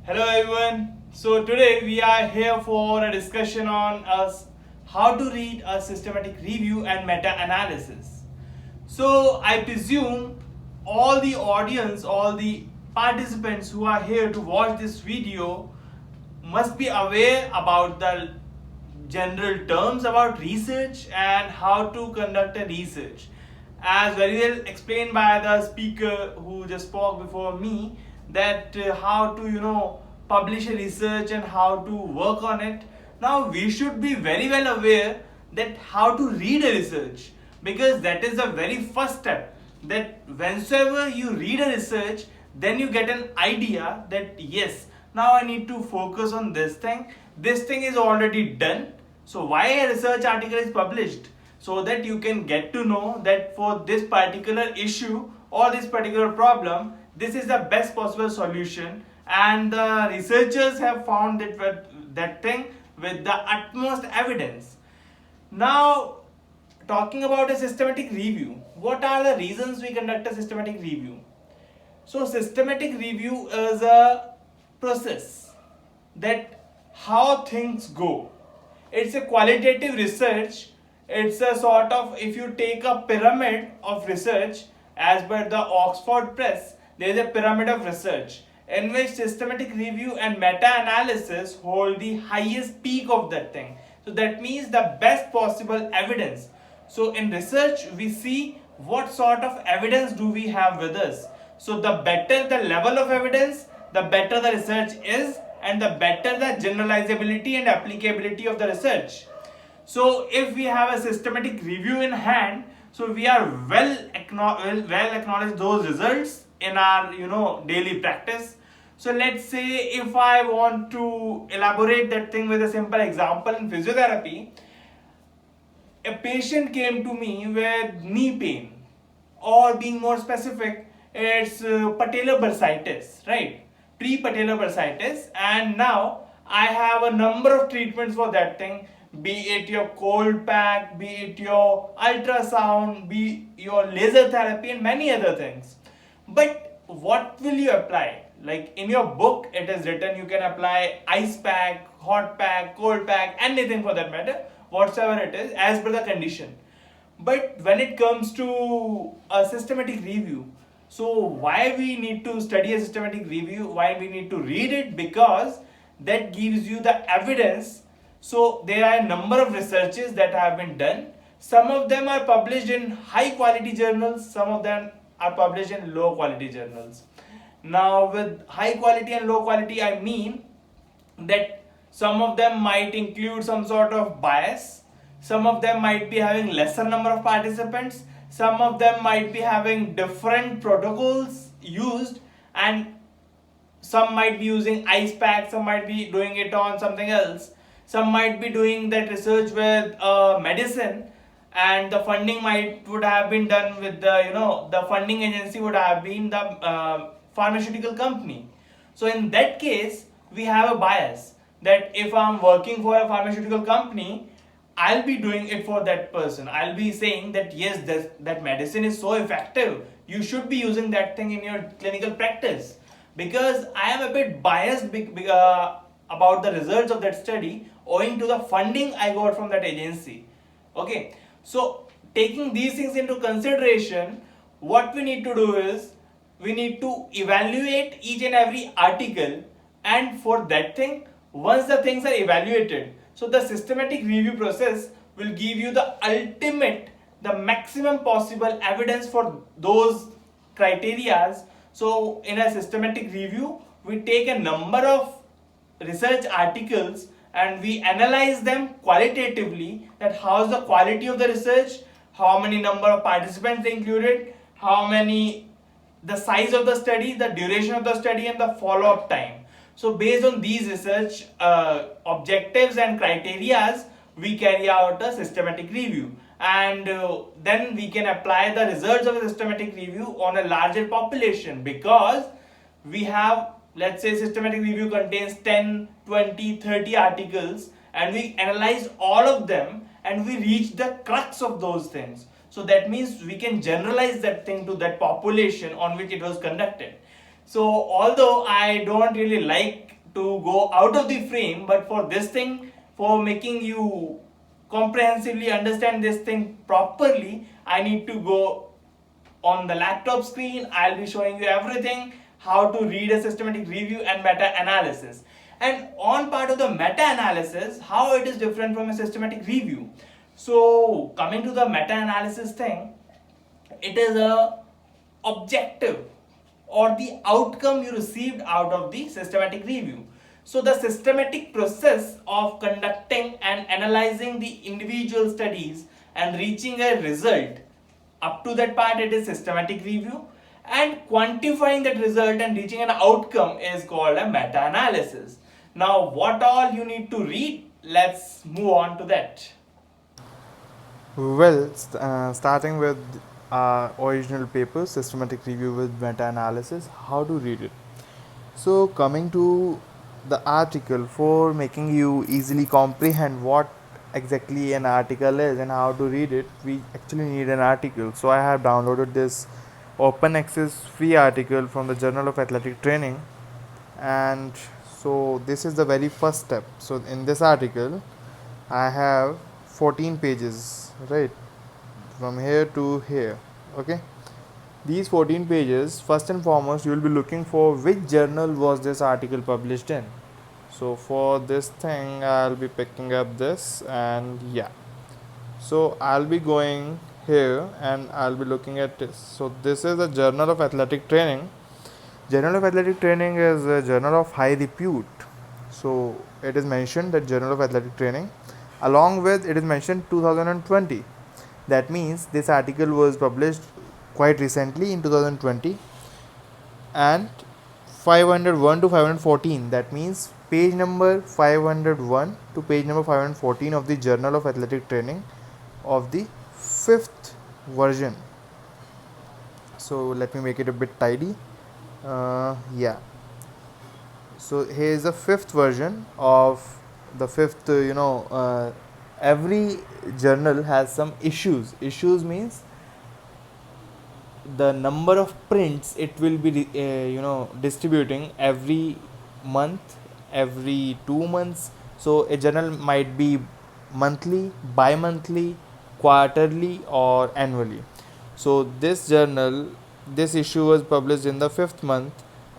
Hello everyone. So today we are here for a discussion on how to read a systematic review and meta-analysis. So I presume all the audience, all the participants who are here to watch this video must be aware about the general terms about research and how to conduct a research. As very well explained by the speaker who just spoke before me, that how to publish a research and how to work on it. Now we should be very well aware that how to read a research, because that is the very first step, that whenever you read a research, then you get an idea that yes, now I need to focus on this thing is already done, so why a research article is published, so that you can get to know that for this particular issue or this particular problem, this is the best possible solution, and the researchers have found that thing with the utmost evidence. Now, talking about a systematic review, what are the reasons we conduct a systematic review? So systematic review is a process that how things go. It's a qualitative research. It's a sort of, if you take a pyramid of research, as per the Oxford Press, there is a pyramid of research in which systematic review and meta-analysis hold the highest peak of that thing. So that means the best possible evidence. So in research, we see what sort of evidence do we have with us. So the better the level of evidence, the better the research is, and the better the generalizability and applicability of the research. So if we have a systematic review in hand, so we are well acknowledge those results in our daily practice. So let's say if I want to elaborate that thing with a simple example, in physiotherapy, a patient came to me with knee pain, or being more specific, it's patellar bursitis, right? Pre-patellar bursitis, and now I have a number of treatments for that thing, be it your cold pack, be it your ultrasound, be your laser therapy, and many other things. But what will you apply? Like in your book, it is written you can apply ice pack, hot pack, cold pack, anything for that matter, whatsoever it is, as per the condition. But when it comes to a systematic review, so why we need to study a systematic review, why we need to read it? Because that gives you the evidence. So there are a number of researches that have been done. Some of them are published in high quality journals, some of them are published in low quality journals. Now with high quality and low quality, I mean that some of them might include some sort of bias, some of them might be having lesser number of participants, some of them might be having different protocols used, and some might be using ice pack, some might be doing it on something else, some might be doing that research with medicine, and the funding would have been done with the funding agency would have been the pharmaceutical company. So in that case, we have a bias that if I'm working for a pharmaceutical company, I'll be doing it for that person. I'll be saying that yes, that medicine is so effective, you should be using that thing in your clinical practice, because I am a bit biased about the results of that study owing to the funding I got from that agency. Okay, so taking these things into consideration, what we need to do is we need to evaluate each and every article, and for that thing, once the things are evaluated, so the systematic review process will give you the ultimate, the maximum possible evidence for those criterias. So in a systematic review, we take a number of research articles and we analyze them qualitatively, that how is the quality of the research, how many number of participants they included, how many, the size of the study, the duration of the study, and the follow-up time. So based on these research objectives and criterias, we carry out a systematic review, and then we can apply the results of a systematic review on a larger population, because we have, let's say, systematic review contains 10, 20, 30 articles, and we analyze all of them and we reach the crux of those things. So that means we can generalize that thing to that population on which it was conducted. So although I don't really like to go out of the frame, but for this thing, for making you comprehensively understand this thing properly, I need to go on the laptop screen. I'll be showing you everything, how to read a systematic review and meta-analysis. And on part of the meta-analysis, how it is different from a systematic review. So coming to the meta-analysis thing, it is a objective or the outcome you received out of the systematic review. So the systematic process of conducting and analyzing the individual studies and reaching a result, up to that part it is systematic review, and quantifying that result and reaching an outcome is called a meta-analysis. Now what all you need to read, let's move on to that. Well, starting with original paper, systematic review with meta-analysis, how to read it. So, coming to the article, for making you easily comprehend what exactly an article is and how to read it, we actually need an article. So, I have downloaded this open access free article from the Journal of Athletic Training, and so this is the very first step. So, in this article, I have 14 pages, right, from here to here. Okay, these 14 pages, first and foremost you will be looking for which journal was this article published in. So for this thing I'll be picking up this, and yeah, so I'll be going here and I'll be looking at this. So this is the Journal of Athletic Training. Journal of Athletic Training is a journal of high repute. So it is mentioned that Journal of Athletic Training, along with it is mentioned 2020. That means this article was published quite recently in 2020, and 501 to 514, that means page number 501 to page number 514 of the Journal of Athletic Training of the 5th version. So let me make it a bit tidy. Yeah, so here is the 5th version of the 5th, every journal has some issues means the number of prints it will be distributing every month, every 2 months. So a journal might be monthly, bi-monthly, quarterly or annually. So this journal, this issue was published in the 5th month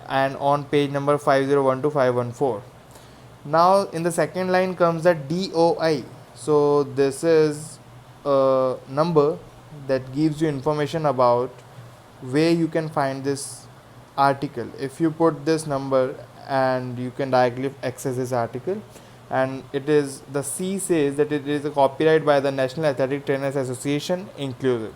and on page number 501 to 514. Now in the second line comes the DOI. So this is a number that gives you information about where you can find this article. If you put this number and you can directly access this article, and it is, the C says that it is a copyright by the National Athletic Trainers Association inclusive,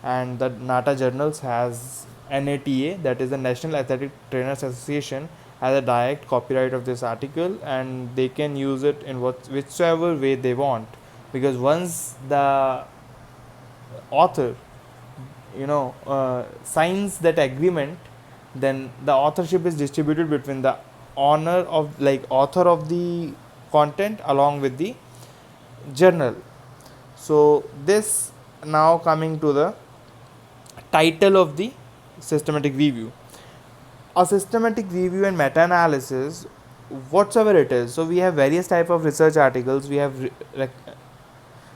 and the NATA journals has NATA, that is the National Athletic Trainers Association, has a direct copyright of this article, and they can use it in whichever way they want, because once the author signs that agreement, then the authorship is distributed between the author of the content along with the journal. So this, now coming to the title of the systematic review. A systematic review and meta-analysis, whatsoever it is. So we have various type of research articles. We have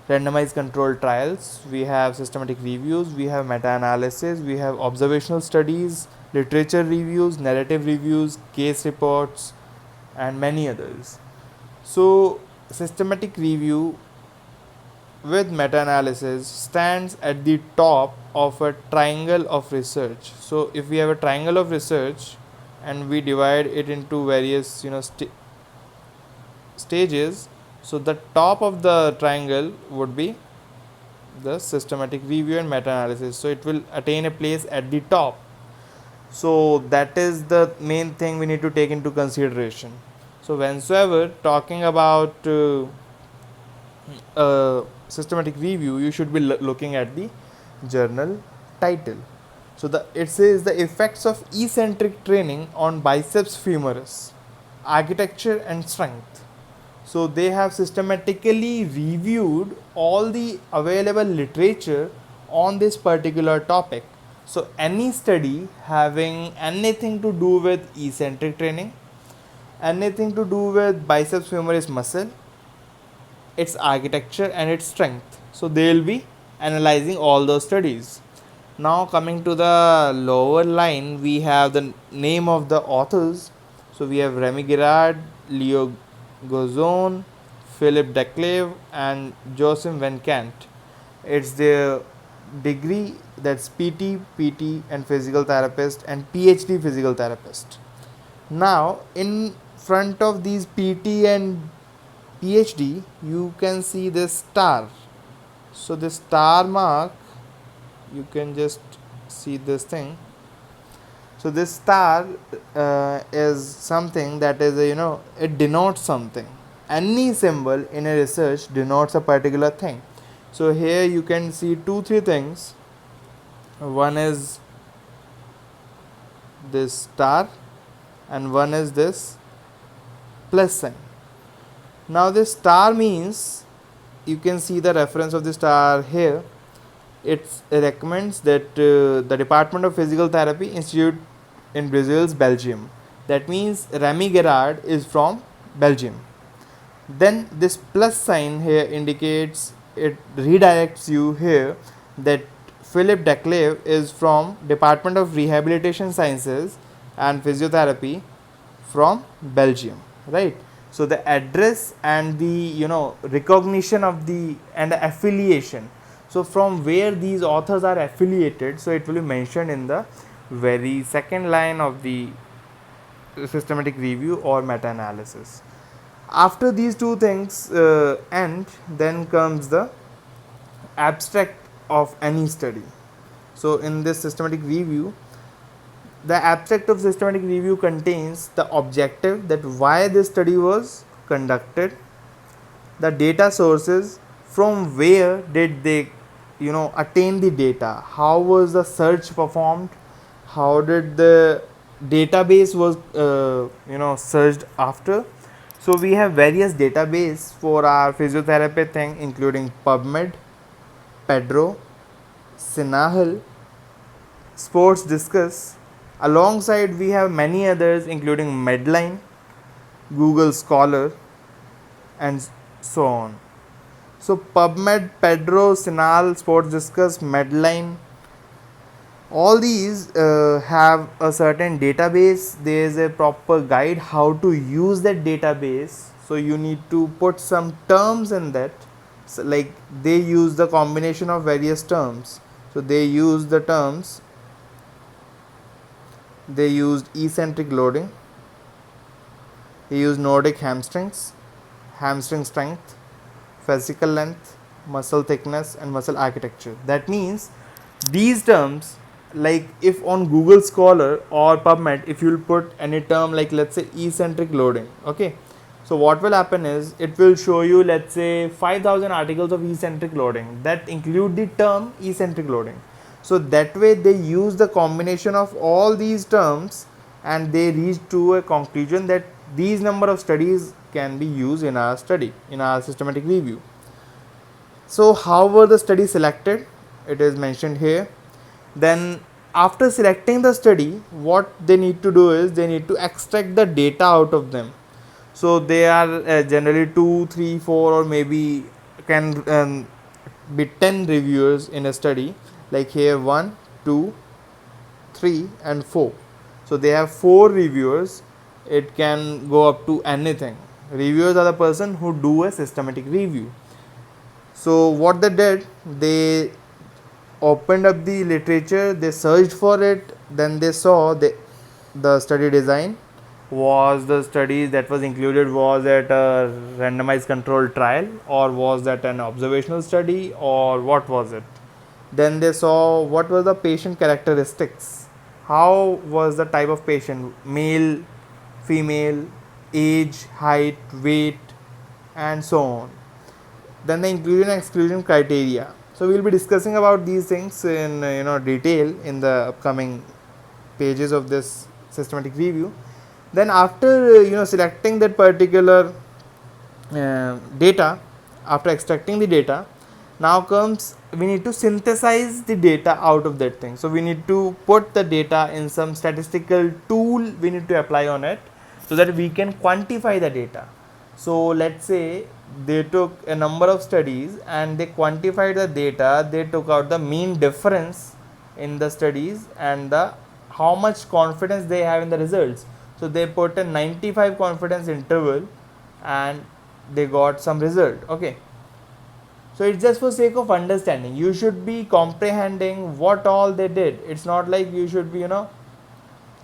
randomized controlled trials, we have systematic reviews, we have meta-analysis, we have observational studies, literature reviews, narrative reviews, case reports, and many others. So systematic review with meta-analysis stands at the top of a triangle of research. So if we have a triangle of research and we divide it into various stages, so the top of the triangle would be the systematic review and meta-analysis. So it will attain a place at the top. So that is the main thing we need to take into consideration. So whensoever talking about systematic review, you should be looking at the journal title. So it says the effects of eccentric training on biceps femoris, architecture and strength. So they have systematically reviewed all the available literature on this particular topic. So any study having anything to do with eccentric training anything to do with biceps femoris muscle, its architecture and its strength. So they will be analyzing all those studies. Now coming to the lower line, we have the name of the authors. So we have Remy Girard, Leo Gozon, Philip Declave and Joachim Van Kant. It's their degree, that's PT and physical therapist and PhD physical therapist. Now in front of these PT and PhD, you can see this star. So this star mark, you can just see this thing. So this star is something that is it denotes something. Any symbol in a research denotes a particular thing. So here you can see 2-3 things. One is this star and one is this plus sign. Now this star means, you can see the reference of the star here. It recommends that the Department of Physical Therapy Institute in Brussels, Belgium. That means Remy Girard is from Belgium. Then this plus sign here indicates, it redirects you here that Philip Declave is from Department of Rehabilitation Sciences and Physiotherapy from Belgium, right? So the address and the recognition of the and the affiliation, so from where these authors are affiliated, so it will be mentioned in the very second line of the systematic review or meta-analysis. After these two things end, then comes the abstract of any study. So in this systematic review, the abstract of systematic review contains the objective, that why this study was conducted, the data sources, from where did they attain the data, how was the search performed, how did the database was searched after. So we have various database for our physiotherapy thing, including PubMed, Pedro, Sinahal, Sports Discuss. Alongside we have many others including Medline, Google Scholar and so on. So PubMed, Pedro, Sinal, Sports Discuss, Medline, all these have a certain database. There is a proper guide how to use that database. So you need to put some terms in that. So like they use the combination of various terms. So they use the terms. They used eccentric loading. They used Nordic hamstrings, hamstring strength, fascicle length, muscle thickness and muscle architecture. That means these terms, like if on Google Scholar or PubMed, if you will put any term like let's say eccentric loading, okay, so what will happen is it will show you let's say 5,000 articles of eccentric loading that include the term eccentric loading. So that way they use the combination of all these terms and they reach to a conclusion that these number of studies can be used in our study, in our systematic review. So how were the studies selected? It is mentioned here. Then after selecting the study, what they need to do is they need to extract the data out of them. So they are generally 2, 3, 4 or maybe can be 10 reviewers in a study, like here 1, 2, 3 and 4. So they have 4 reviewers. It can go up to anything. Reviewers are the person who do a systematic review. So what they did, they opened up the literature, they searched for it, then they saw the study design was the study that was included was at a randomized controlled trial, or was that an observational study, or what was it. Then they saw what were the patient characteristics, how was the type of patient, male, female, age, height, weight and so on. Then the inclusion and exclusion criteria. So we will be discussing about these things in detail in the upcoming pages of this systematic review. Then after selecting that particular data, after extracting the data, now comes we need to synthesize the data out of that thing. So we need to put the data in some statistical tool we need to apply on it. so that we can quantify the data. So let's say they took a number of studies and they quantified the data, they took out the mean difference in the studies and the how much confidence they have in the results. So they put a 95 confidence interval and they got some result. Okay, so it's just for sake of understanding. You should be comprehending what all they did. It's not like you should be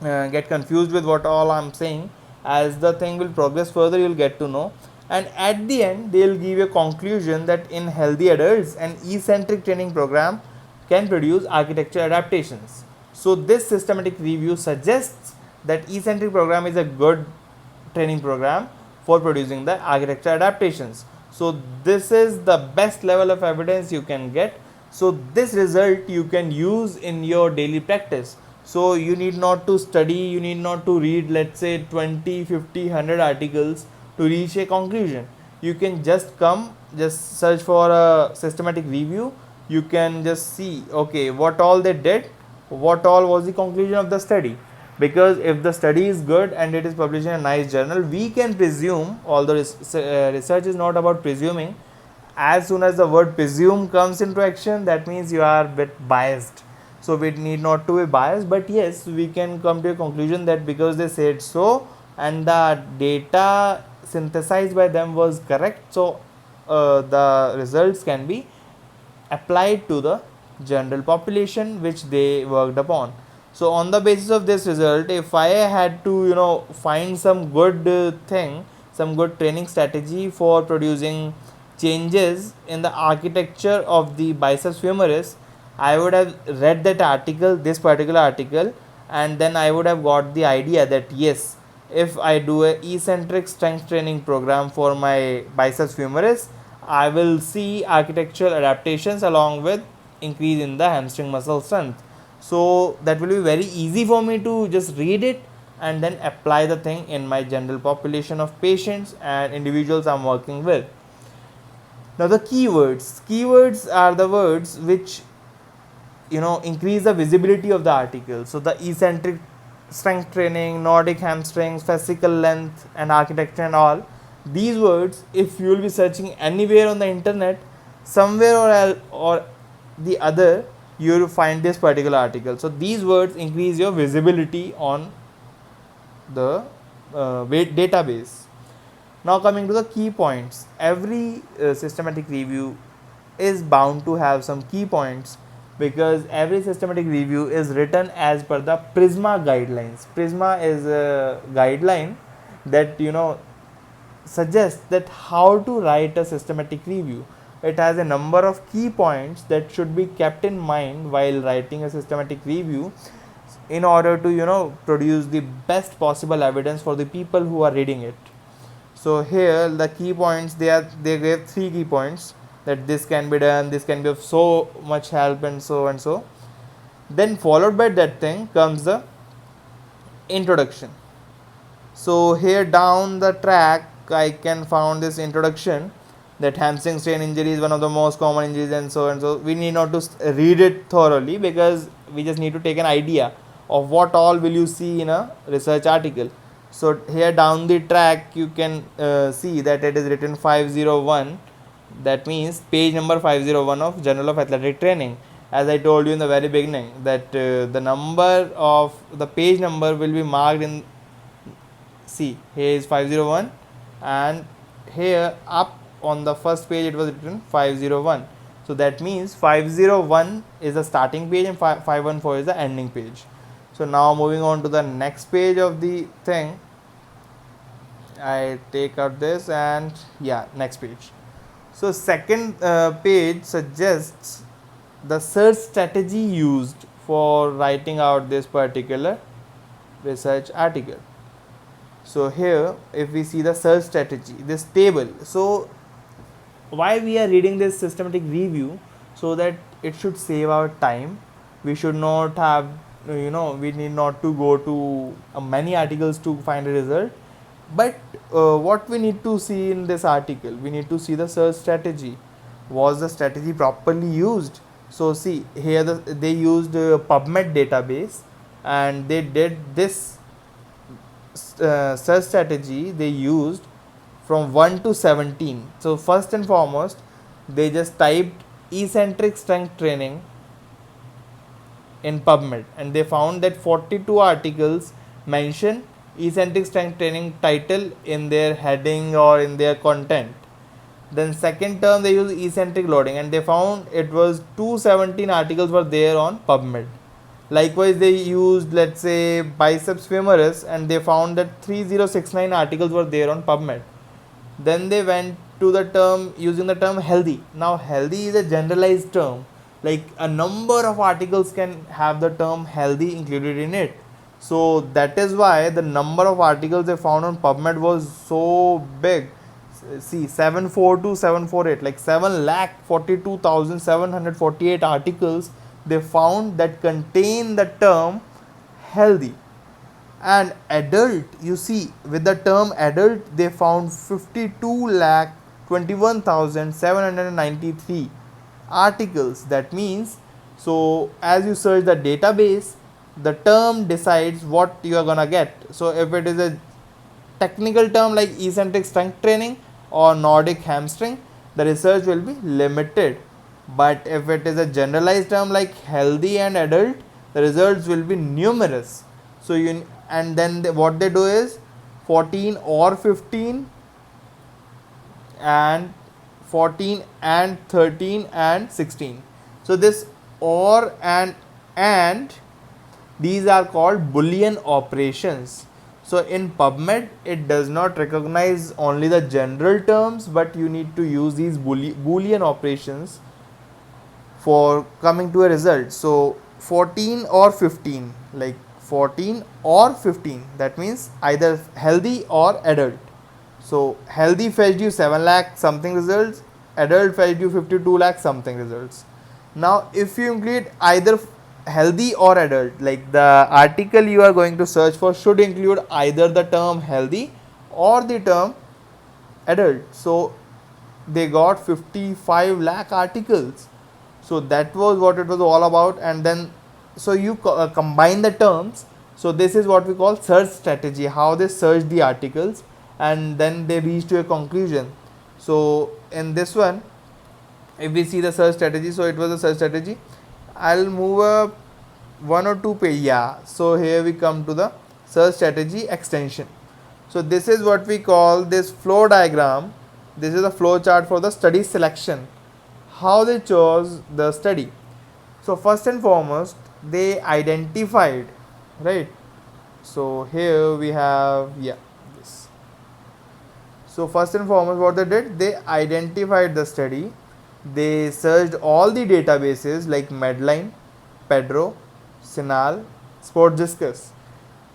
get confused with what all I'm saying. As the thing will progress further, you'll get to know, and at the end they'll give you a conclusion that in healthy adults an eccentric training program can produce architecture adaptations. So this systematic review suggests that eccentric program is a good training program for producing the architecture adaptations. So this is the best level of evidence you can get. So this result you can use in your daily practice. So you need not to study, you need not to read, let's say 20, 50, 100 articles to reach a conclusion. You can just search for a systematic review. You can just see, okay, what all they did, what all was the conclusion of the study. Because if the study is good and it is published in a nice journal, we can presume, although research is not about presuming. As soon as the word presume comes into action, that means you are a bit biased. So we need not to be biased, but yes, we can come to a conclusion that because they said so and the data synthesized by them was correct, so the results can be applied to the general population which they worked upon. So on the basis of this result, if I had to find some good thing, some good training strategy for producing changes in the architecture of the biceps femoris, I would have read that article, this particular article, and then I would have got the idea that yes, if I do a eccentric strength training program for my biceps femoris, I will see architectural adaptations along with increase in the hamstring muscle strength. So that will be very easy for me to just read it and then apply the thing in my general population of patients and individuals I'm working with. Now the keywords are the words which increase the visibility of the article. So the eccentric strength training, Nordic hamstrings, fascicle length and architecture and all these words, if you will be searching anywhere on the internet, somewhere or the other, you will find this particular article. So these words increase your visibility on the database. Now coming to the key points, every systematic review is bound to have some key points, because every systematic review is written as per the PRISMA guidelines. PRISMA is a guideline that suggests that how to write a systematic review. It has a number of key points that should be kept in mind while writing a systematic review in order to produce the best possible evidence for the people who are reading it. So here the key points, they gave 3 key points, that this can be done, this can be of so much help and so and so. Then followed by that thing comes the introduction. So here down the track I can found this introduction, that hamstring strain injury is one of the most common injuries and so. We need not to read it thoroughly, because we just need to take an idea of what all will you see in a research article. So here down the track you can see that it is written 501, that means page number 501 of Journal of Athletic Training. As I told you in the very beginning, that the number of the page number will be marked in, see, here is 501 and here up on the first page it was written 501. So that means 501 is the starting page and 514 is the ending page. So now moving on to the next page of the thing, I take out this and next page. So second page suggests the search strategy used for writing out this particular research article. So here if we see the search strategy, this table, so why we are reading this systematic review? So that it should save our time. We should not have we need not to go to many articles to find a result. But what we need to see in this article, we need to see the search strategy. Was the strategy properly used? So see here they used PubMed database and they did this search strategy they used from 1 to 17. So first and foremost, they just typed eccentric strength training in PubMed, and they found that 42 articles mention eccentric strength training title in their heading or in their content. Then second term they use eccentric loading, and they found it was 217 articles were there on PubMed. Likewise, they used, let's say, biceps femoris, and they found that 3069 articles were there on PubMed. Then they went to the term, using the term healthy. Now healthy is a generalized term, like a number of articles can have the term healthy included in it. So that is why the number of articles they found on PubMed was so big. See, 742 748, like 7,42,748 articles they found that contain the term healthy. And adult, you see, with the term adult they found 52,21,793 articles. That means, so as you search the database, the term decides what you are gonna get. So if it is a technical term like eccentric strength training or Nordic hamstring, the research will be limited. But if it is a generalized term like healthy and adult, the results will be numerous. So you, and then what they do is 14 or 15 and 14 and 13 and 16. So this or and these are called Boolean operations. So in PubMed it does not recognize only the general terms, but you need to use these Boolean operations for coming to a result. So 14 or 15, like 14 or 15, that means either healthy or adult. So healthy fetched you 7 lakh something results, adult fetched you 52 lakh something results. Now if you include either healthy or adult, like the article you are going to search for should include either the term healthy or the term adult. So they got 55 lakh articles. So that was what it was all about. And then so you combine the terms. So this is what we call search strategy, how they search the articles and then they reach to a conclusion. So in this one, if we see the search strategy, so it was a search strategy. I'll move up 1 or 2 page. Yeah, so here we come to the search strategy extension. So this is what we call this flow diagram. This is a flow chart for the study selection, how they chose the study. So first and foremost they identified, right? So here we have, yeah, this. So first and foremost what they did, they identified the study. They searched all the databases like Medline, Pedro, Sinal, Sports Discus.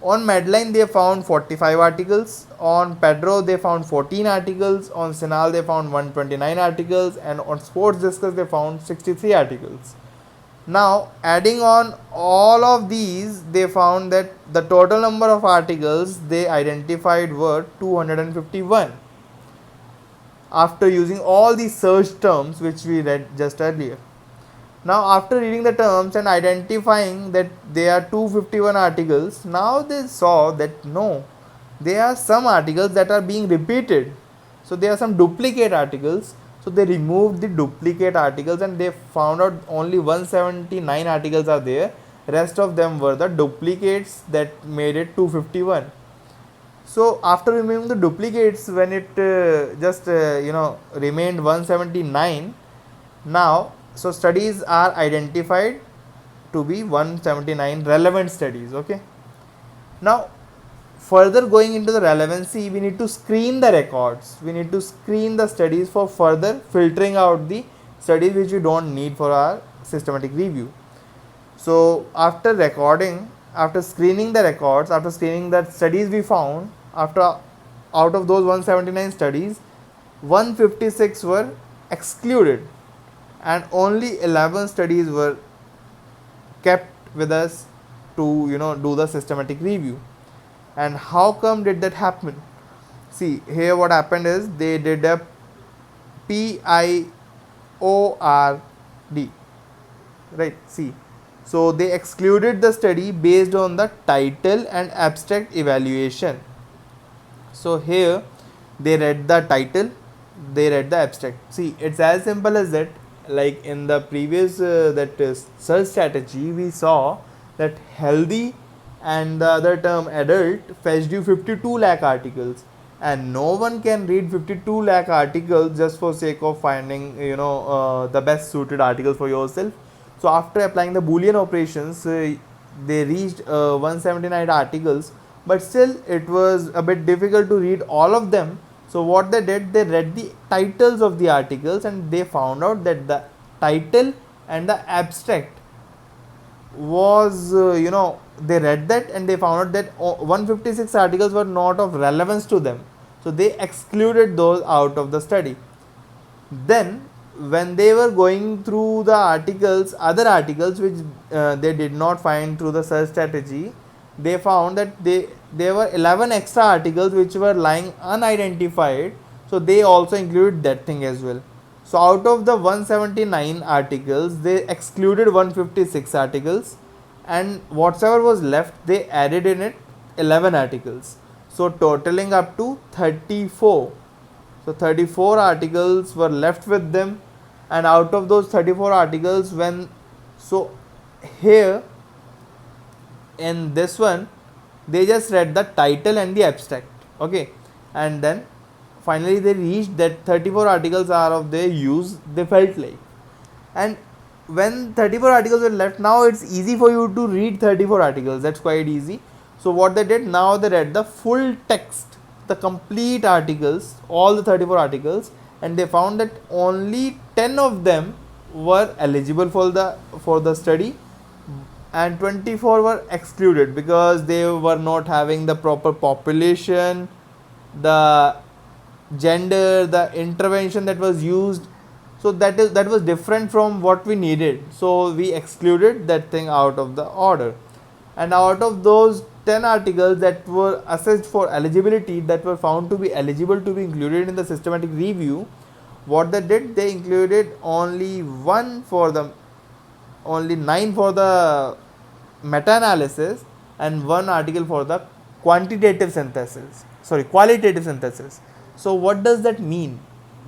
On Medline they found 45 articles, on Pedro they found 14 articles, on Sinal they found 129 articles, and on Sports Discus they found 63 articles. Now adding on all of these, they found that the total number of articles they identified were 251. After using all these search terms which we read just earlier. Now after reading the terms and identifying that there are 251 articles, now they saw that no, there are some articles that are being repeated. So there are some duplicate articles. So they removed the duplicate articles and they found out only 179 articles are there. Rest of them were the duplicates that made it 251. So after removing the duplicates, when it remained 179, now so studies are identified to be 179 relevant studies. Okay. Now further going into the relevancy, we need to screen the records. We need to screen the studies for further filtering out the studies which we don't need for our systematic review. So after recording, after screening the records, after screening the studies we found, after out of those 179 studies, 156 were excluded and only 11 studies were kept with us to do the systematic review. And how come did that happen? See, here what happened is they did a PIORD, right? See, So they excluded the study based on the title and abstract evaluation. So here they read the title, they read the abstract. See, it's as simple as that. Like in the previous search strategy, we saw that healthy and the other term adult fetched you 52 lakh articles, and no one can read 52 lakh articles just for sake of finding the best suited articles for yourself. So after applying the boolean operations, they reached 179 articles, but still it was a bit difficult to read all of them. So what they did, they read the titles of the articles, and they found out that the title and the abstract was they read that, and they found out that 156 articles were not of relevance to them, so they excluded those out of the study. Then when they were going through the articles, other articles which they did not find through the search strategy, they found that there were 11 extra articles which were lying unidentified, so they also included that thing as well. So out of the 179 articles, they excluded 156 articles, and whatever was left, they added in it 11 articles, so totaling up to 34. So 34 articles were left with them, and out of those 34 articles, here in this one, they just read the title and the abstract, okay, and then finally they reached that 34 articles are of their use, they felt like. And when 34 articles were left, now it's easy for you to read 34 articles, that's quite easy. So what they did, now they read the full text, the complete articles, all the 34 articles, and they found that only 10 of them were eligible for the study, and 24 were excluded because they were not having the proper population, the gender, the intervention that was used. So that was different from what we needed, so we excluded that thing out of the order. And out of those 10 articles that were assessed for eligibility, that were found to be eligible to be included in the systematic review, what they did, they included only 9 for the meta-analysis and 1 article for the qualitative synthesis. So what does that mean?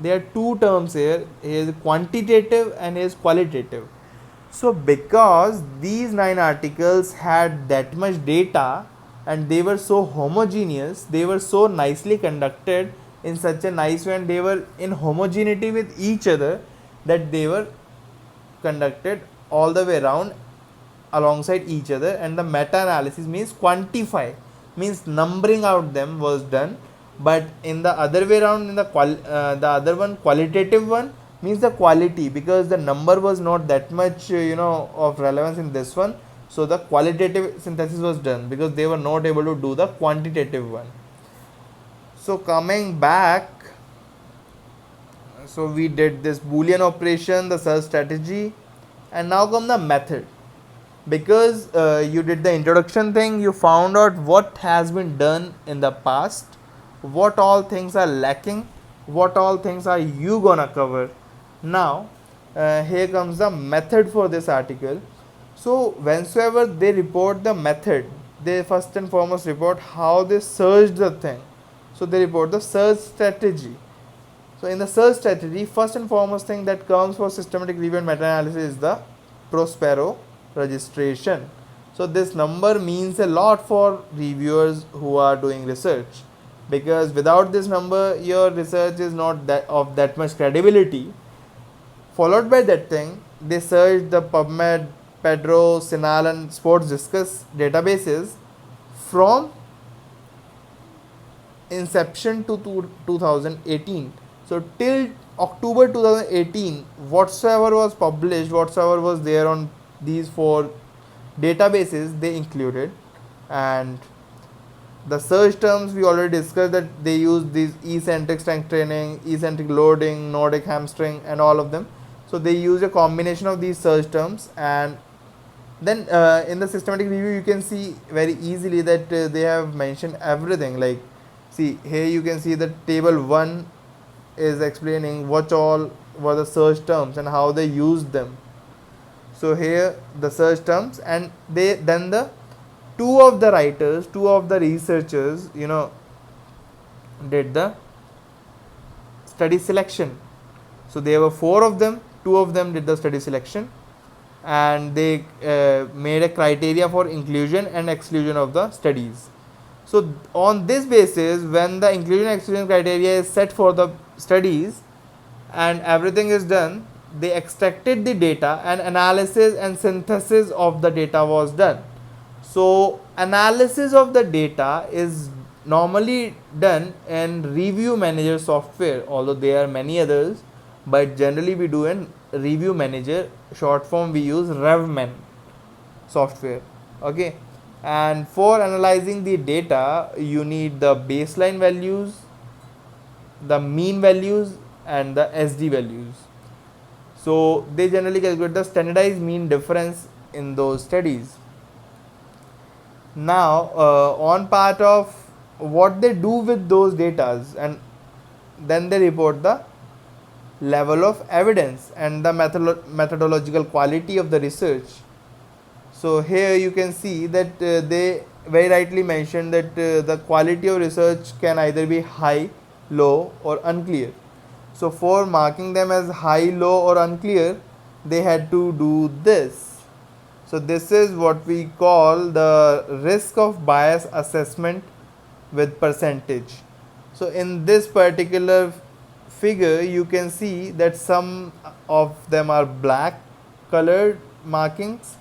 There are two terms here is quantitative and is qualitative. So because these 9 articles had that much data, and they were so homogeneous, they were so nicely conducted in such a nice way, and they were in homogeneity with each other, that they were conducted all the way around alongside each other. And the meta-analysis means quantify, means numbering out them was done. But in the other way around, in the other one, qualitative one, means the quality, because the number was not that much of relevance in this one, so the qualitative synthesis was done because they were not able to do the quantitative one. So coming back, so we did this boolean operation, the search strategy, and now come the method. Because you did the introduction thing, you found out what has been done in the past, what all things are lacking, what all things are you gonna cover. Now here comes the method for this article. So whensoever they report the method, they first and foremost report how they searched the thing. So they report the search strategy. So in the search strategy, first and foremost thing that comes for systematic review and meta-analysis is the Prospero registration. So this number means a lot for reviewers who are doing research, because without this number your research is not of that much credibility. Followed by that thing, they search the PubMed, Pedro, Sinal and Sports Discus databases from inception to 2018. So till October 2018, whatsoever was published, whatsoever was there on these 4 databases, they included. And the search terms we already discussed, that they use these eccentric strength training, eccentric loading, Nordic hamstring and all of them. So they use a combination of these search terms. And then in the systematic review you can see very easily that they have mentioned everything. Like, see here you can see that table 1 is explaining what all were the search terms and how they used them. So here the search terms, and they then the two of the writers, two of the researchers, did the study selection. So there were four of them, two of them did the study selection, and they made a criteria for inclusion and exclusion of the studies. So on this basis, when the inclusion and exclusion criteria is set for the studies and everything is done, they extracted the data and analysis and synthesis of the data was done. So analysis of the data is normally done in review manager software, although there are many others, but generally we do in review manager, short form we use RevMan software. Okay, and for analyzing the data you need the baseline values, the mean values, and the SD values. So they generally calculate the standardized mean difference in those studies. Now on part of what they do with those data, and then they report the level of evidence and the methodological quality of the research. So here you can see that they very rightly mentioned that the quality of research can either be high, low, or unclear. So for marking them as high, low, or unclear, they had to do this. So this is what we call the risk of bias assessment with percentage. So in this particular figure you can see that some of them are black colored markings,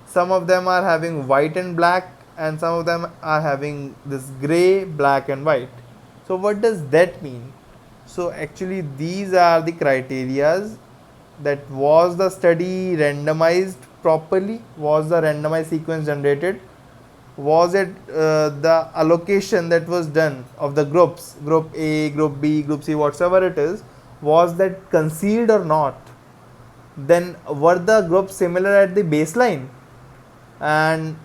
some of them are having white and black, and some of them are having this gray, black, and white. So what does that mean? So actually these are the criterias. That was the study randomized properly, was the randomized sequence generated, was it the allocation that was done of the groups, group A, group B, group C, whatsoever it is, was that concealed or not? Then were the groups similar at the baseline, and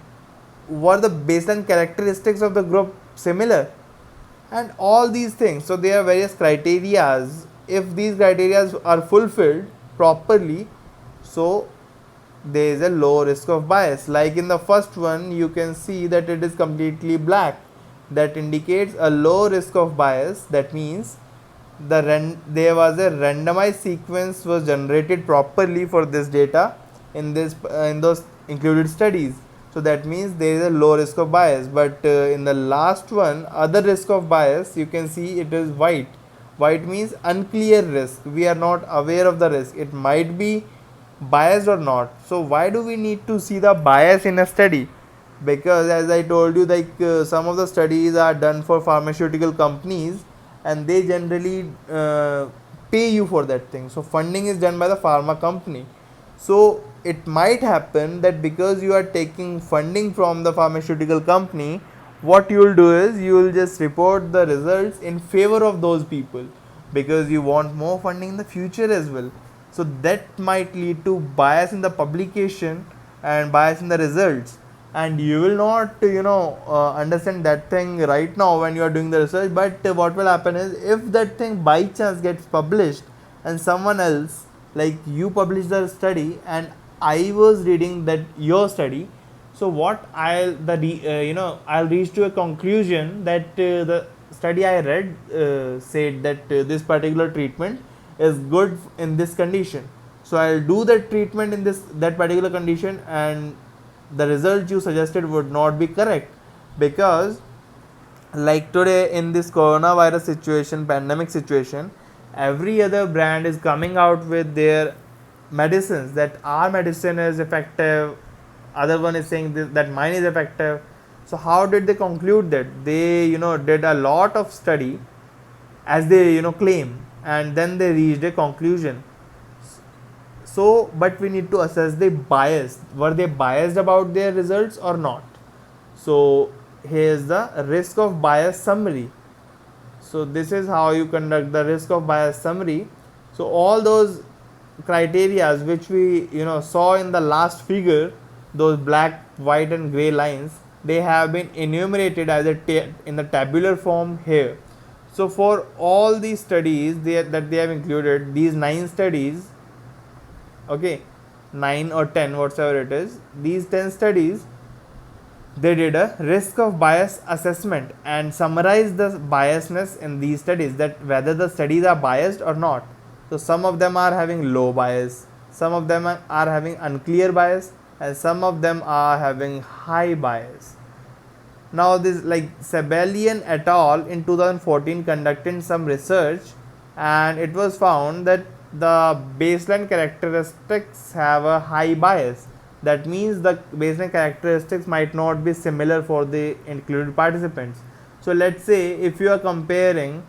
were the baseline characteristics of the group similar, and all these things. So there are various criterias. If these criterias are fulfilled properly, so there is a low risk of bias. Like in the first one you can see that it is completely black, that indicates a low risk of bias. That means there was a randomized sequence was generated properly for this data in those included studies. So that means there is a low risk of bias. But in the last one, other risk of bias, you can see it is white. White means unclear risk. We are not aware of the risk. It might be biased or not. So why do we need to see the bias in a study? Because as I told you, like some of the studies are done for pharmaceutical companies, and they generally pay you for that thing. So funding is done by the pharma company. So it might happen that because you are taking funding from the pharmaceutical company, what you will do is you will just report the results in favor of those people, because you want more funding in the future as well. So that might lead to bias in the publication and bias in the results, and you will not understand that thing right now when you are doing the research. But what will happen is, if that thing by chance gets published and someone else, like you publish the study and I was reading that your study, so what I'll reach to a conclusion that the study I read said that this particular treatment is good in this condition. So I'll do that treatment in that particular condition, and the result you suggested would not be correct. Because like today in this coronavirus situation, pandemic situation, every other brand is coming out with their medicines, that our medicine is effective, other one is saying that mine is effective. So how did they conclude that? They did a lot of study as they claim, and then they reached a conclusion. So but we need to assess the bias. Were they biased about their results or not? So here is the risk of bias summary. So this is how you conduct the risk of bias summary. So all those criterias which we saw in the last figure, those black, white, and gray lines, they have been enumerated as in the tabular form here. So for all these studies that they have included, these 9 studies, okay, 9 or 10, whatsoever it is, these 10 studies, they did a risk of bias assessment and summarized the biasness in these studies, that whether the studies are biased or not. So some of them are having low bias, some of them are having unclear bias, and some of them are having high bias. Now this, like Sabellian et al. In 2014 conducted some research, and it was found that the baseline characteristics have a high bias. That means the baseline characteristics might not be similar for the included participants. So let's say if you are comparing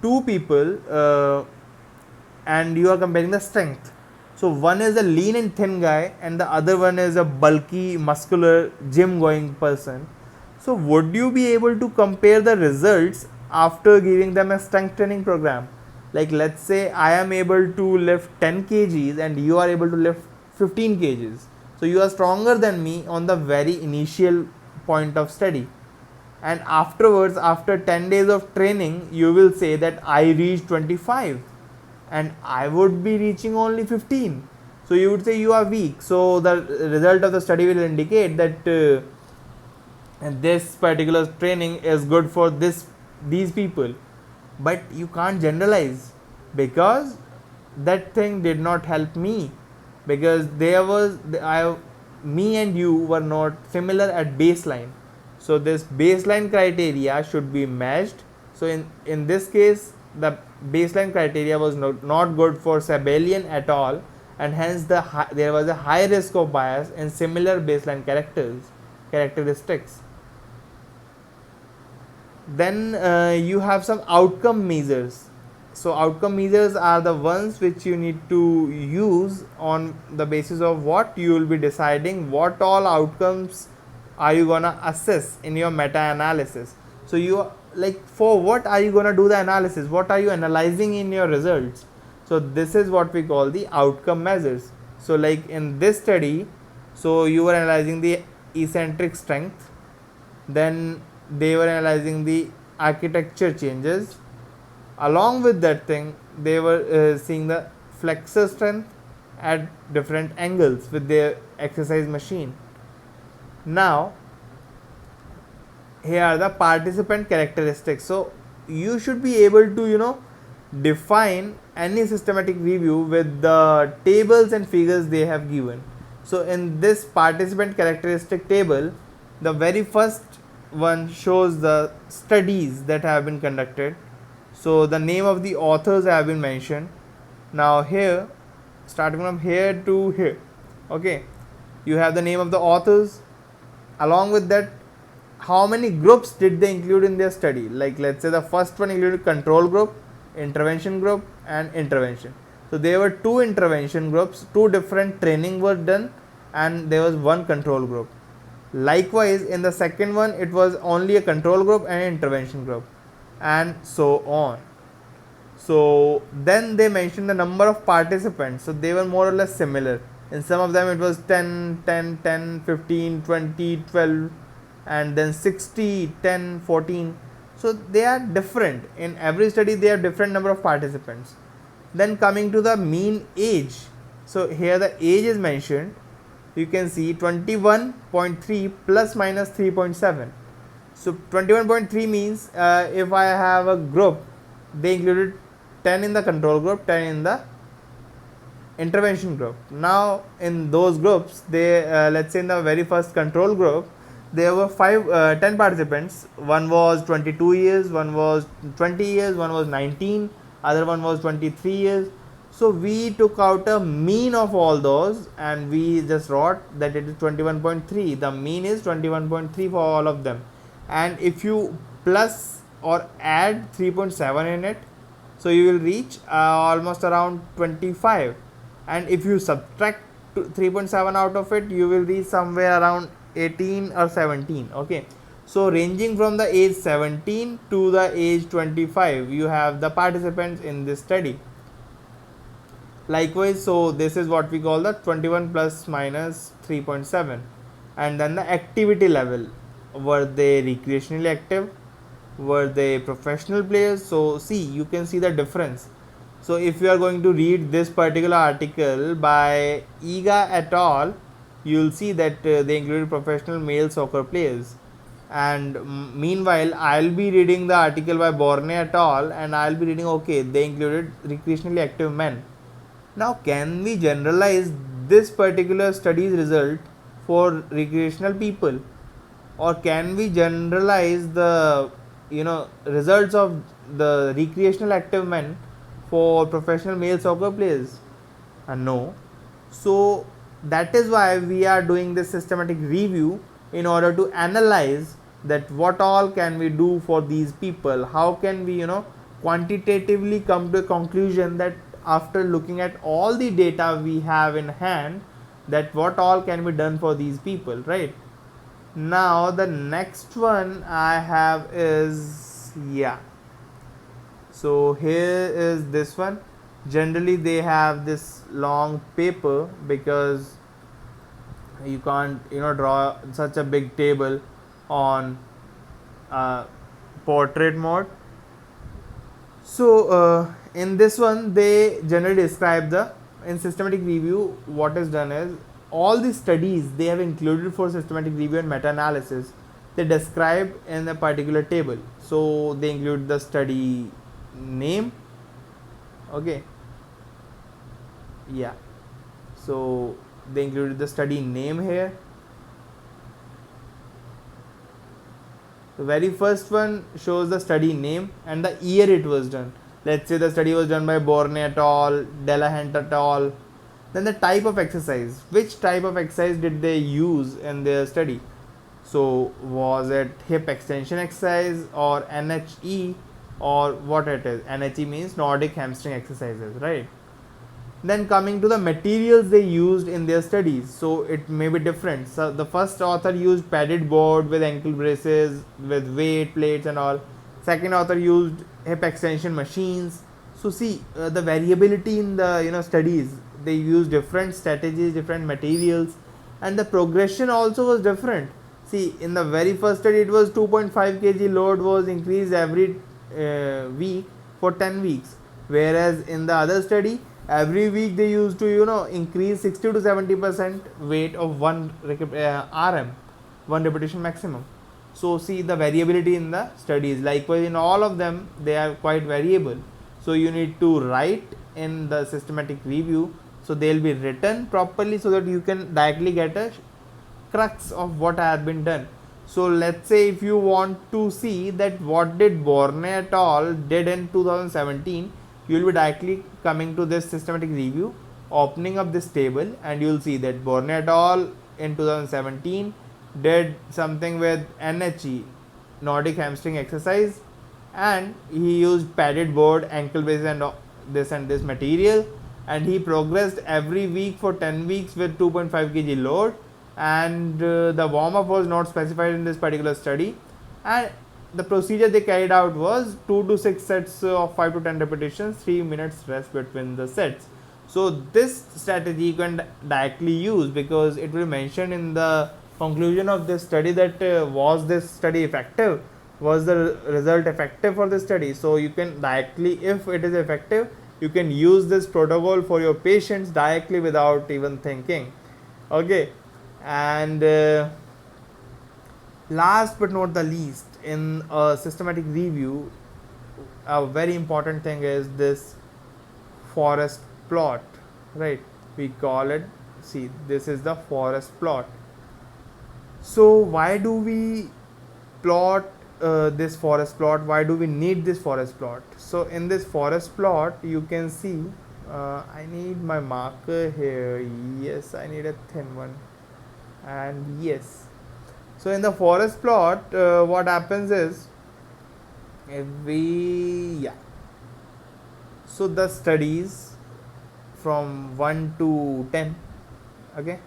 two people and you are comparing the strength. So one is a lean and thin guy and the other one is a bulky, muscular, gym going person. So would you be able to compare the results after giving them a strength training program? Like let's say I am able to lift 10 kgs and you are able to lift 15 kgs. So you are stronger than me on the very initial point of study. And afterwards, after 10 days of training, you will say that I reached 25 and I would be reaching only 15. So you would say you are weak. So the result of the study will indicate that this particular training is good for these people. But you can't generalize, because that thing did not help me, because me and you were not similar at baseline. So this baseline criteria should be matched. So in this case, the baseline criteria was not good for Sabellian et al., and hence there was a high risk of bias in similar baseline characteristics. Then you have some outcome measures. So outcome measures are the ones which you need to use on the basis of what you will be deciding what all outcomes are you gonna assess in your meta-analysis. So you, like, for what are you gonna do the analysis, what are you analyzing in your results? So this is what we call the outcome measures. So like in this study, so you were analyzing the eccentric strength, then they were analyzing the architecture changes. Along with that thing, they were seeing the flexor strength at different angles with their exercise machine. Now here are the participant characteristics. So you should be able to define any systematic review with the tables and figures they have given. So in this participant characteristic table, the very first one shows the studies that have been conducted. So the name of the authors have been mentioned. Now here, starting from here to here, okay, you have the name of the authors. Along with that, how many groups did they include in their study? Like let's say the first one included control group, intervention group, and intervention. So there were 2 intervention groups, 2 different training were done, and there was 1 control group. Likewise, in the second one, it was only a control group and an intervention group, and so on. So then they mentioned the number of participants. So they were more or less similar. In some of them it was 10, 10, 10, 15, 20, 12, and then 60, 10, 14. So they are different. In every study they have different number of participants. Then coming to the mean age. So here the age is mentioned. You can see 21.3 plus minus 3.7. So 21.3 means if I have a group, they included 10 in the control group, 10 in the intervention group. Now in those groups, they let's say in the very first control group, there were 10 participants. One was 22 years, one was 20 years, one was 19, other one was 23 years. So we took out a mean of all those and we just wrote that it is 21.3. The mean is 21.3 for all of them. And if you plus or add 3.7 in it, so you will reach almost around 25. And if you subtract 3.7 out of it, you will reach somewhere around 18 or 17. Okay, so ranging from the age 17 to the age 25, you have the participants in this study. Likewise, so this is what we call the 21 plus minus 3.7. And then the activity level, were they recreationally active, were they professional players? So see, you can see the difference. So if you are going to read this particular article by Iga et al, you will see that they included professional male soccer players. And meanwhile, I'll be reading the article by Borne et al, and I'll be reading, okay, they included recreationally active men. Now, can we generalize this particular study's result for recreational people, or can we generalize the results of the recreational active men for professional male soccer players? No. So that is why we are doing this systematic review, in order to analyze that what all can we do for these people, how can we quantitatively come to a conclusion that after looking at all the data we have in hand, that what all can be done for these people, right? Now the next one I have is, yeah, so here is this one. Generally they have this long paper because you can't draw such a big table on portrait mode. So in this one they generally describe the, in systematic review what is done is, all the studies they have included for systematic review and meta-analysis, they describe in a particular table. So they include the study name, okay, yeah, so they included the study name here. The very first one shows the study name and the year it was done. Let's say the study was done by Borne et al, Delahunt et al. Then the type of exercise, which type of exercise did they use in their study? So was it hip extension exercise or NHE, or what it is? NHE means Nordic hamstring exercises, right? Then coming to the materials they used in their studies, so it may be different. So the first author used padded board with ankle braces, with weight plates and all. Second author used hip extension machines. So see the variability in the studies, they use different strategies, different materials, and the progression also was different. See, in the very first study it was 2.5 kg load was increased every week for 10 weeks, whereas in the other study every week they used to increase 60 to 70% weight of one RM, one repetition maximum. So see the variability in the studies. Likewise in all of them they are quite variable. So you need to write in the systematic review, so they will be written properly so that you can directly get a crux of what has been done. So let's say if you want to see that what did Borne et al did in 2017, you will be directly coming to this systematic review, opening up this table, and you will see that Borne et al in 2017 did something with NHE, Nordic hamstring exercise, and he used padded board, ankle braces and this material, and he progressed every week for 10 weeks with 2.5 kg load, and the warm up was not specified in this particular study, and the procedure they carried out was 2 to 6 sets of 5 to 10 repetitions, 3 minutes rest between the sets. So this strategy you can directly use, because it will mention in the conclusion of this study that was this study effective, was the result effective for the study. So you can directly, if it is effective, you can use this protocol for your patients directly without even thinking, okay. And last but not the least, in a systematic review, a very important thing is this forest plot, right? We call it, see, this is the forest plot. So why do we plot this forest plot? Why do we need this forest plot? So in this forest plot you can see, I need my marker here, yes, I need a thin one, and yes. So in the forest plot what happens is, so the studies from 1 to 10, okay,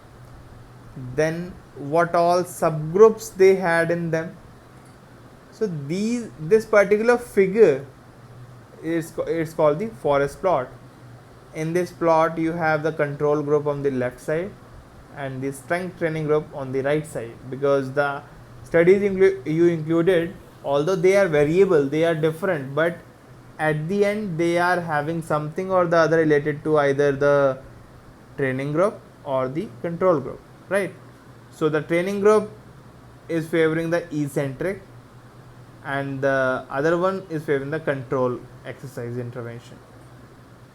then what all subgroups they had in them. So this particular figure is, it's called the forest plot. In this plot you have the control group on the left side and the strength training group on the right side, because the studies you included, although they are variable, they are different, but at the end they are having something or the other related to either the training group or the control group, right? So the training group is favoring the eccentric and the other one is favoring the control exercise intervention.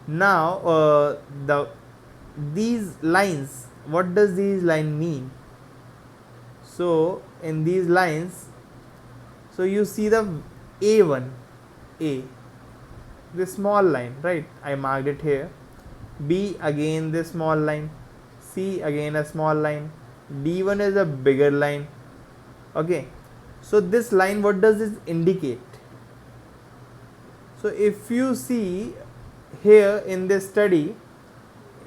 Now these lines, what does these line mean? So in these lines, so you see the A1, A, this small line, right? I marked it here. B, again this small line. C, again a small line. D1 is a bigger line. Okay, so this line, what does this indicate? So if you see here in this study,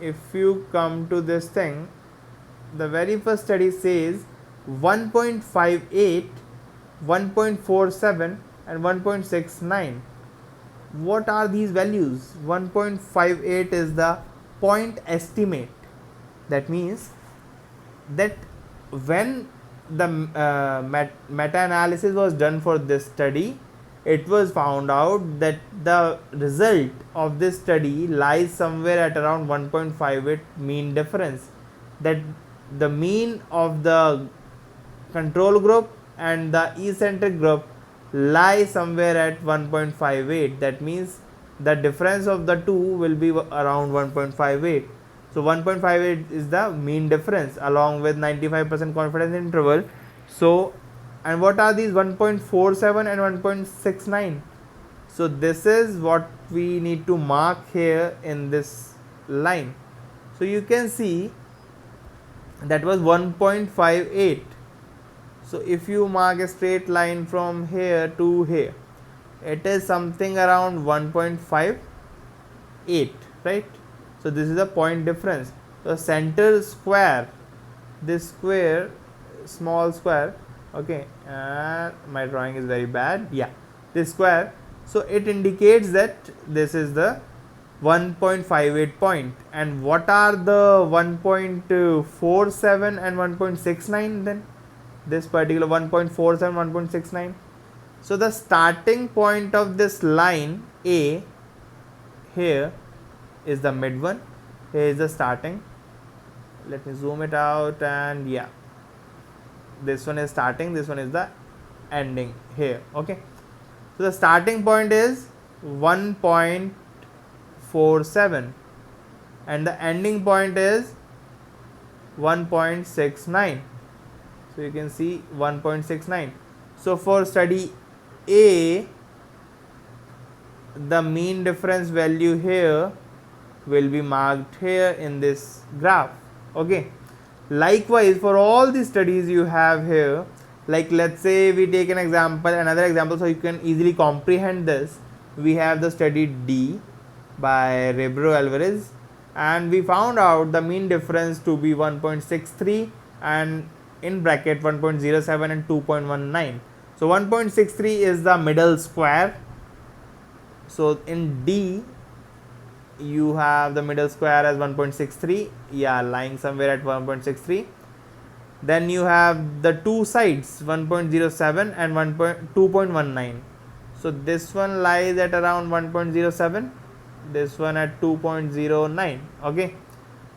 if you come to this thing, the very first study says 1.58, 1.47 and 1.69. What are these values? 1.58 is the point estimate. That means that when the meta-analysis was done for this study, it was found out that the result of this study lies somewhere at around 1.58 mean difference. That the mean of the control group and the eccentric group lie somewhere at 1.58. That means the difference of the two will be around 1.58. So 1.58 is the mean difference along with 95% confidence interval. So, and what are these 1.47 and 1.69? So this is what we need to mark here in this line. So you can see that was 1.58. So if you mark a straight line from here to here, it is something around 1.58, right? So this is the point difference. So center square, this square, small square, okay, my drawing is very bad, yeah, this square, so it indicates that this is the 1.58 point. And what are the 1.47 and 1.69 then? This particular 1.47, 1.69. So the starting point of this line A here is the mid one. Here is the starting. Let me zoom it out, and yeah, this one is starting, this one is the ending here. Okay, so the starting point is 1.47 and the ending point is 1.69. So you can see 1.69. So for study A, the mean difference value here will be marked here in this graph. Okay, likewise for all the studies you have here, like let's say we take an example, another example, so you can easily comprehend this. We have the study D by Ribeiro Alvarez, and we found out the mean difference to be 1.63 and in bracket 1.07 and 2.19. So 1.63 is the middle square. So in D you have the middle square as 1.63, yeah, lying somewhere at 1.63. Then you have the two sides 1.07 and 2.19. So this one lies at around 1.07, this one at 2.09. okay,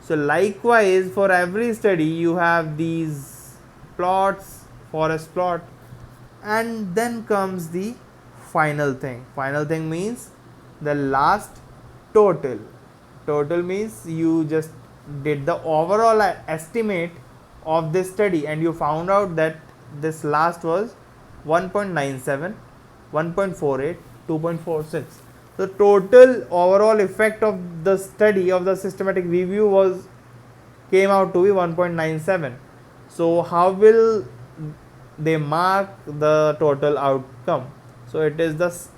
so likewise for every study you have these plots, forest plot. And then comes the final thing. Final thing means the last total. Total means you just did the overall estimate of this study and you found out that this last was 1.97, 1.48, 2.46. The total overall effect of the study of the systematic review came out to be 1.97. So how will they mark the total outcome? So it is this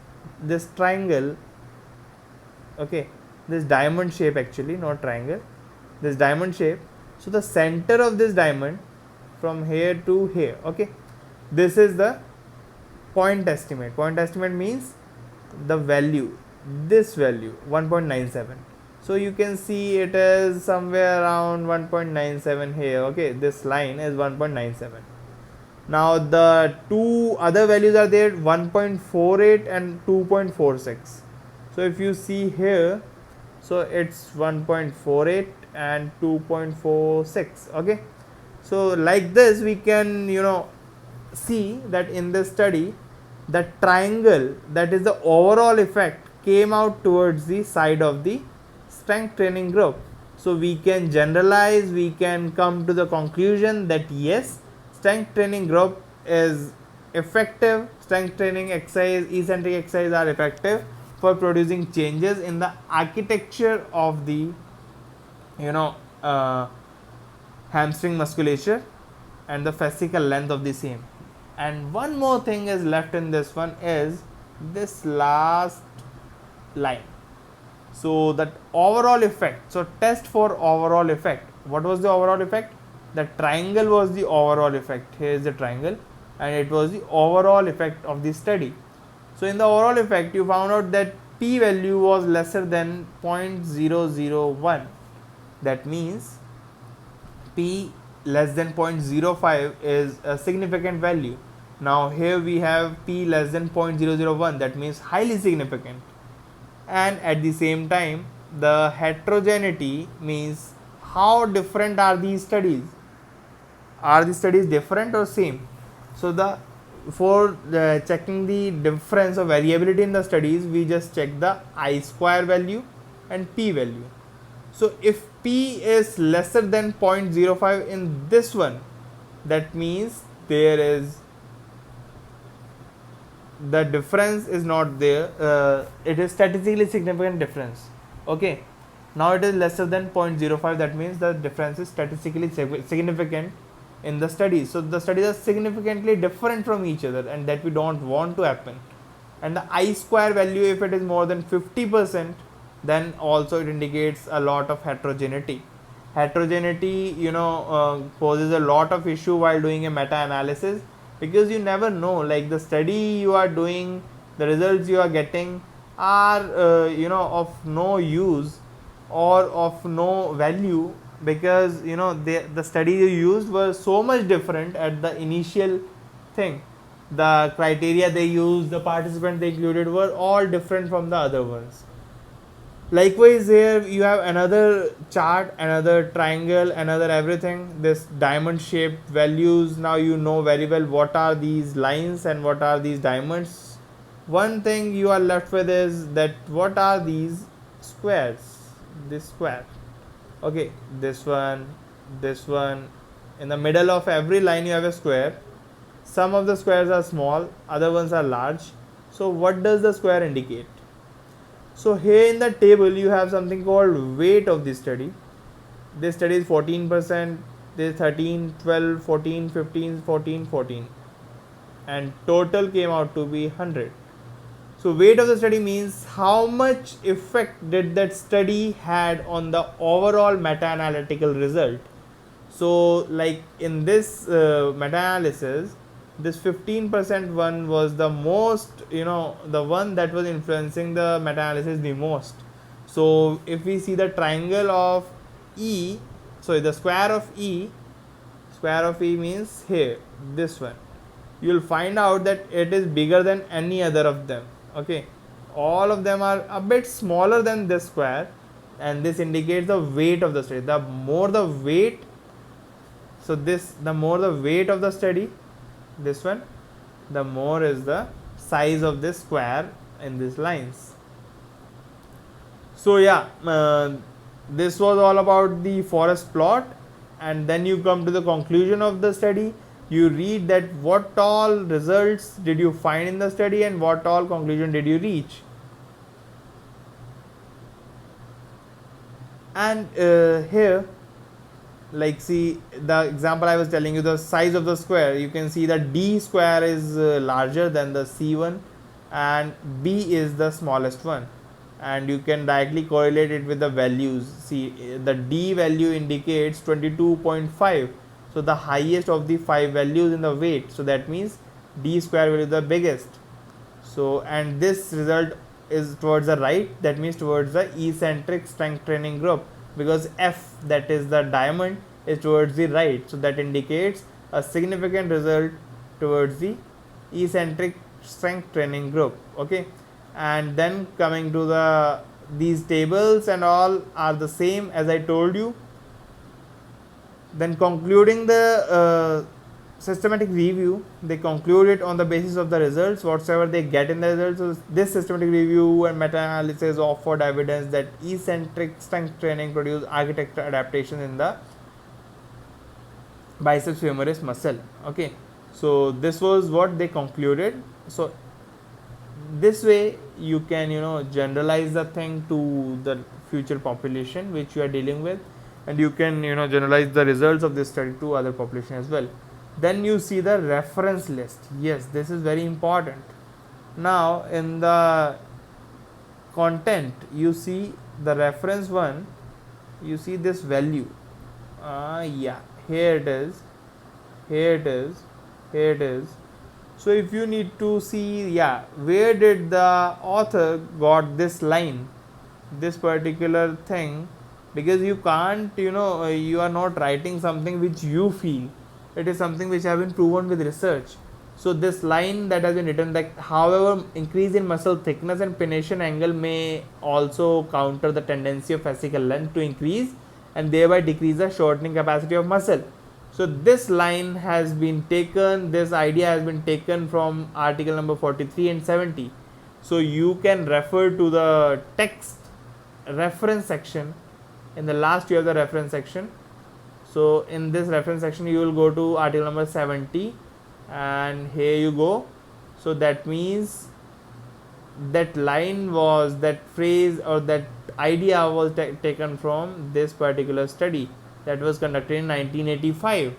triangle, okay, this diamond shape, actually not triangle, this diamond shape. So the center of this diamond from here to here, okay, this is the point estimate. Point estimate means the value, this value 1.97. So you can see it is somewhere around 1.97 here. Okay, this line is 1.97. Now the two other values are there, 1.48 and 2.46. So if you see here, so it's 1.48 and 2.46. Okay, so like this we can see that in this study the triangle, that is the overall effect, came out towards the side of the strength training group. So we can generalize, we can come to the conclusion that yes, strength training group is effective, strength training exercise, eccentric exercise are effective for producing changes in the architecture of the uh, hamstring musculature and the fascicle length of the same. And one more thing is left in this one is this last line. So that overall effect, so test for overall effect. What was the overall effect? The triangle was the overall effect. Here is the triangle and it was the overall effect of the study. So in the overall effect you found out that p value was lesser than 0.001. That means p less than 0.05 is a significant value. Now here we have p less than 0.001, that means highly significant. And at the same time the heterogeneity means how different are these studies. Are the studies different or same? So the for checking the difference or variability in the studies, we just check the I-square value and p value. So if p is lesser than 0.05 in this one, that means there is the difference is not there, it is statistically significant difference. Okay, now it is lesser than 0.05, that means the difference is statistically significant in the studies. So the studies are significantly different from each other and that we don't want to happen. And the I-square value, if it is more than 50%, then also it indicates a lot of heterogeneity. Heterogeneity poses a lot of issue while doing a meta-analysis, because you never know, like the study you are doing, the results you are getting are of no use or of no value, because the study you used was so much different at the initial thing. The criteria they used, the participants they included were all different from the other ones. Likewise here you have another chart, another triangle, another everything, this diamond shaped values. Now you know very well what are these lines and what are these diamonds. One thing you are left with is that what are these squares. This square, okay, this one, in the middle of every line you have a square. Some of the squares are small, other ones are large. So what does the square indicate? So here in the table you have something called weight of the study. This study is 14%, this 13, 12, 14, 15, 14, 14, and total came out to be 100. So weight of the study means how much effect did that study had on the overall meta-analytical result. So like in this meta-analysis, this 15% one was the most, the one that was influencing the meta-analysis the most. So if we see the triangle of E, so the square of E means here, this one, you will find out that it is bigger than any other of them. Okay, all of them are a bit smaller than this square, and this indicates the weight of the study. The more the weight, so the more the weight of the study, this one, the more is the size of this square in these lines. So yeah, this was all about the forest plot, and then you come to the conclusion of the study. You read that what all results did you find in the study and what all conclusion did you reach. And here, like see the example I was telling you, the size of the square, you can see that D square is larger than the C1 and B is the smallest one, and you can directly correlate it with the values. See, the D value indicates 22.5, so the highest of the 5 values in the weight, so that means D square will be the biggest. So and this result is towards the right, that means towards the eccentric strength training group, because F, that is the diamond, is towards the right, so that indicates a significant result towards the eccentric strength training group. Okay, and then coming to these tables and all are the same as I told you. Then concluding the systematic review, they conclude it on the basis of the results whatsoever they get in the results. So this systematic review and meta-analysis offered evidence that eccentric strength training produced architectural adaptation in the biceps femoris muscle. Okay, so this was what they concluded. So this way you can generalize the thing to the future population which you are dealing with, and you can generalize the results of this study to other population as well. Then you see the reference list. Yes, this is very important. Now in the content you see the reference one, you see this value. Yeah, here it is, here it is, here it is. So if you need to see, yeah, where did the author got this line, this particular thing, because you can't, you are not writing something which you feel, it is something which has been proven with research. So this line that has been written, like however increase in muscle thickness and pennation angle may also counter the tendency of fascicle length to increase and thereby decrease the shortening capacity of muscle. So this line has been taken, this idea has been taken from article number 43 and 70. So you can refer to the text reference section. In the last you have the reference section. So in this reference section you will go to article number 70 and here you go. So that means that line was, that phrase or that idea was taken from this particular study that was conducted in 1985.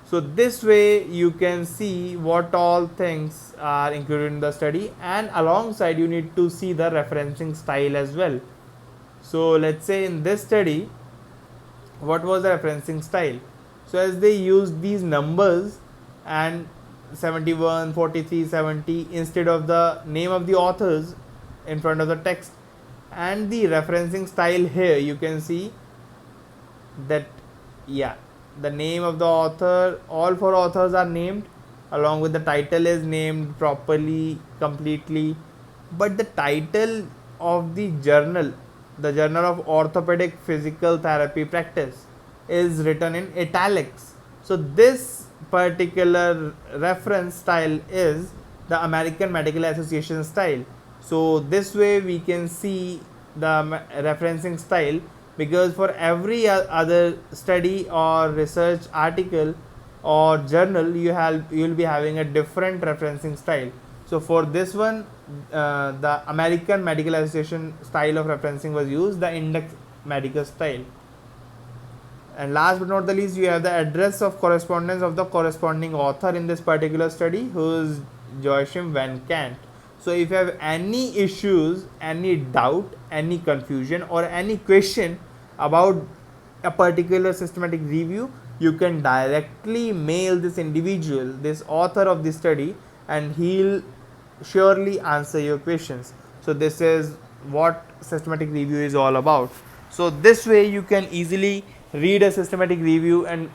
So this way you can see what all things are included in the study, and alongside you need to see the referencing style as well. So let's say in this study, what was the referencing style? So as they used these numbers and 71, 43, 70 instead of the name of the authors in front of the text, and the referencing style here you can see that, yeah, the name of the author, all four authors are named, along with the title is named properly, completely, but the title of the journal, the Journal of Orthopedic Physical Therapy Practice, is written in italics. So this particular reference style is the American Medical Association style. So this way we can see the referencing style, because for every other study or research article or journal you will be having a different referencing style. So for this one the American Medical Association style of referencing was used, the Index Medicus style. And last but not the least, you have the address of correspondence of the corresponding author in this particular study, who is Joachim Van Kant. So if you have any issues, any doubt, any confusion or any question about a particular systematic review, you can directly mail this individual, this author of this study, and he'll surely answer your questions. So this is what systematic review is all about. So this way you can easily read a systematic review and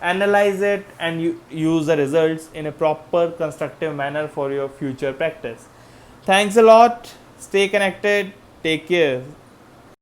analyze it and you use the results in a proper constructive manner for your future practice. Thanks a lot. Stay connected. Take care.